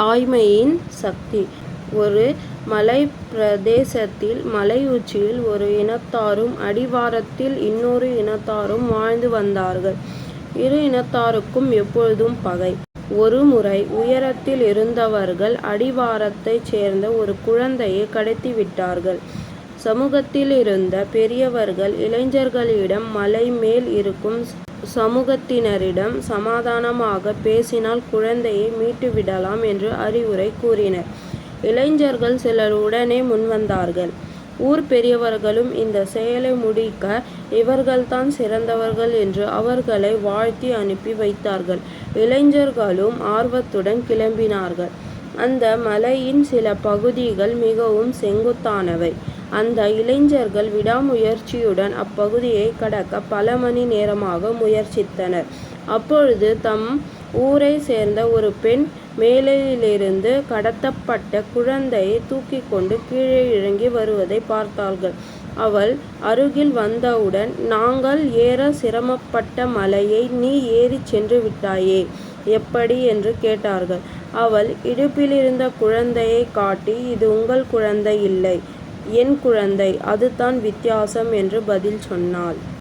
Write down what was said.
தாய்மையின் சக்தி. ஒரு மலைப் பிரதேசத்தில் மலை உச்சியில் ஒரு இனத்தாரும் அடிவாரத்தில் இன்னொரு இனத்தாரும் வாழ்ந்து வந்தார்கள். இரு இனத்தாருக்கும் எப்பொழுதும் பகை. ஒருமுறை உயரத்தில் இருந்தவர்கள் அடிவாரத்தைச் சேர்ந்த ஒரு குழந்தையை கடத்திவிட்டார்கள். சமூகத்திலிருந்த பெரியவர்கள் இளைஞர்களிடம் மலை மேல் இருக்கும் சமூகத்தினரிடம் சமாதானமாக பேசினால் குழந்தையை மீட்டுவிடலாம் என்று அறிவுரை கூறினர். இளைஞர்கள் சிலர் உடனே முன்வந்தார்கள். ஊர் பெரியவர்களும் இந்த செயலை முடிக்க இவர்கள்தான் சிறந்தவர்கள் என்று அவர்களை வாழ்த்தி அனுப்பி வைத்தார்கள். இளைஞர்களும் ஆர்வத்துடன் கிளம்பினார்கள். அந்த மலையின் சில பகுதிகள் மிகவும் செங்குத்தானவை. அந்த இளைஞர்கள் விடாமுயற்சியுடன் அப்பகுதியை கடக்க பல மணி நேரமாக முயற்சித்தனர். அப்பொழுது தம் ஊரை சேர்ந்த ஒரு பெண் மேலிருந்து கடத்தப்பட்ட குழந்தையை தூக்கி கொண்டு கீழே இறங்கி வருவதை பார்த்தார்கள். அவள் அருகில் வந்தவுடன், நாங்கள் ஏற சிரமப்பட்ட மலையை நீ ஏறிச் சென்று விட்டாயே, எப்படி என்று கேட்டார்கள். அவள் இடுப்பிலிருந்த குழந்தையை காட்டி, இது உங்கள் குழந்தை இல்லை, என் குழந்தை, அதுதான் வித்தியாசம் என்று பதில் சொன்னாள்.